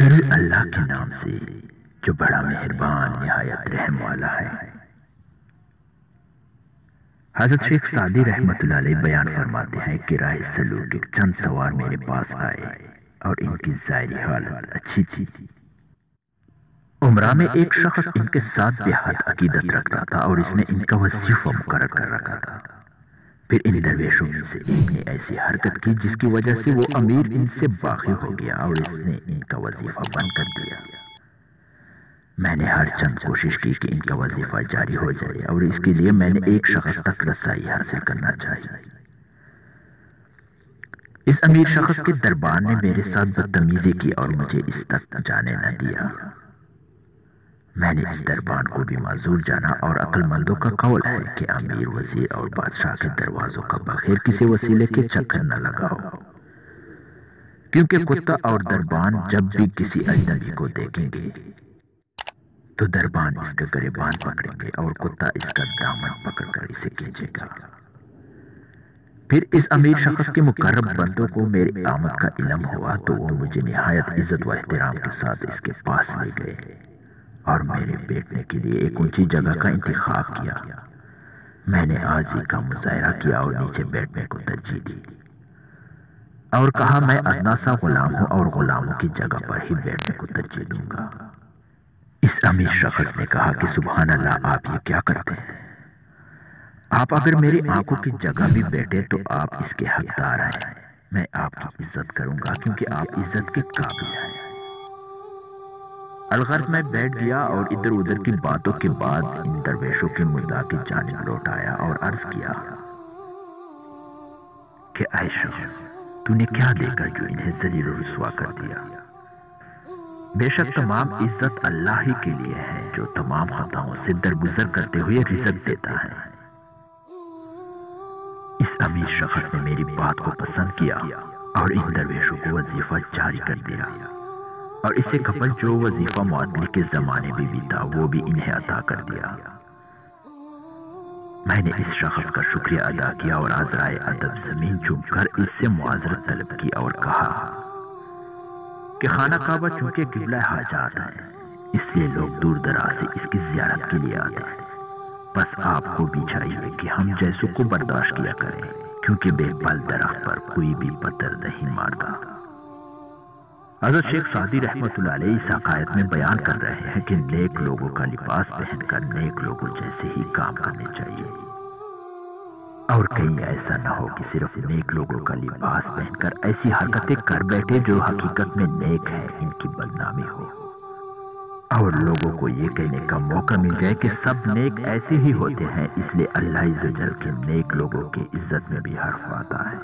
شروع اللہ کے نام سے جو بڑا مہربان نہایت رحم والا ہے۔ حضرت شیخ سعدی رحمت اللہ علیہ بیان فرماتے ہیں کہ راہ سلوک ایک چند سوار میرے پاس آئے اور ان کی ظاہری حالت اچھی تھی۔ عمرہ میں ایک شخص ان کے ساتھ بے حد عقیدت رکھتا تھا اور اس نے ان کا وظیفہ مقرر کر رکھا تھا۔ پھر ان درویشوں میں سے ایک نے ایسی حرکت کی جس کی وجہ سے وہ امیر ان سے باغی ہو گیا اور اس نے ان کا وظیفہ بند کر دیا۔ میں نے ہر چند کوشش کی کہ ان کا وظیفہ جاری ہو جائے اور اس کے لیے میں نے ایک شخص تک رسائی حاصل کرنا چاہیے۔ اس امیر شخص کے دربار نے میرے ساتھ بدتمیزی کی اور مجھے اس تک جانے نہ دیا۔ میں نے اس دربان کو بھی معذور جانا اور عقل مندوں کا قول ہے کہ امیر، وزیر اور بادشاہ کے دروازوں کا بغیر کسی وسیلے کے چکر نہ لگاؤ، کیونکہ کتا اور دربان جب بھی کسی اجنبی کو دیکھیں گے تو دربان اس کا گریبان پکڑیں گے اور کتا اس کا دامن پکڑ کر اسے کھینچے گا۔ پھر اس امیر شخص کے مقرب بندوں کو میری آمد کا علم ہوا تو وہ مجھے نہایت عزت و احترام کے ساتھ اس کے پاس لے گئے اور میرے بیٹھنے کے لیے ایک اونچی جگہ کا انتخاب کیا۔ میں نے عاجزی کا مظاہرہ کیا اور نیچے بیٹھنے کو ترجیح دی اور کہا میں ادنا سا غلام ہوں اور غلاموں کی جگہ پر ہی بیٹھنے کو ترجیح دوں گا۔ اس امیر شخص نے کہا کہ سبحان اللہ، آپ یہ کیا کرتے ہیں؟ آپ اگر میری آنکھوں کی جگہ بھی بیٹھے تو آپ اس کے حقدار ہیں۔ میں آپ کی عزت کروں گا کیونکہ آپ عزت کے قابل ہیں۔ الغرض میں بیٹھ گیا اور ادھر ادھر کی باتوں کے بعد ان درویشوں کے مدعا کی جانب لوٹ آیا اور عرض کیا کہ اے شخص، تو نے کیا دیکھا جو انہیں ذلیل و رسوا کر دیا؟ بے شک تمام عزت اللہ ہی کے لیے ہے جو تمام خطاؤں سے درگزر کرتے ہوئے رزق دیتا ہے۔ اس امیر شخص نے میری بات کو پسند کیا اور ان درویشوں کو وظیفہ جاری کر دیا اور اس سے قبل جو وظیفہ معطلی کے زمانے میں بھی تھا وہ بھی انہیں عطا کر دیا۔ میں نے اس شخص کا شکریہ ادا کیا اور عذرائے ادب زمین چوم کر اس سے معذرت طلب کی اور کہا کہ خانہ کعبہ چونکہ قبلہ حاجات ہے، اس لیے لوگ دور دراز سے اس کی زیارت کے لیے آتے ہیں۔ بس آپ کو بھی چاہیے کہ ہم جیسوں کو برداشت کیا کریں، کیونکہ بے پل درخت پر کوئی بھی پتھر نہیں مارتا۔ حضرت شیخ سعدی رحمت اللہ علیہ اس حقائق میں بیان کر رہے ہیں کہ نیک لوگوں کا لباس پہن کر نیک لوگوں جیسے ہی کام کرنے چاہیے، اور کہیں ایسا نہ ہو کہ صرف نیک لوگوں کا لباس پہن کر ایسی حرکتیں کر بیٹھے جو حقیقت میں نیک ہیں، ان کی بدنامی ہو اور لوگوں کو یہ کہنے کا موقع مل جائے کہ سب نیک ایسے ہی ہوتے ہیں۔ اس لیے اللہ عز و جل کے نیک لوگوں کی عزت میں بھی حرف آتا ہے۔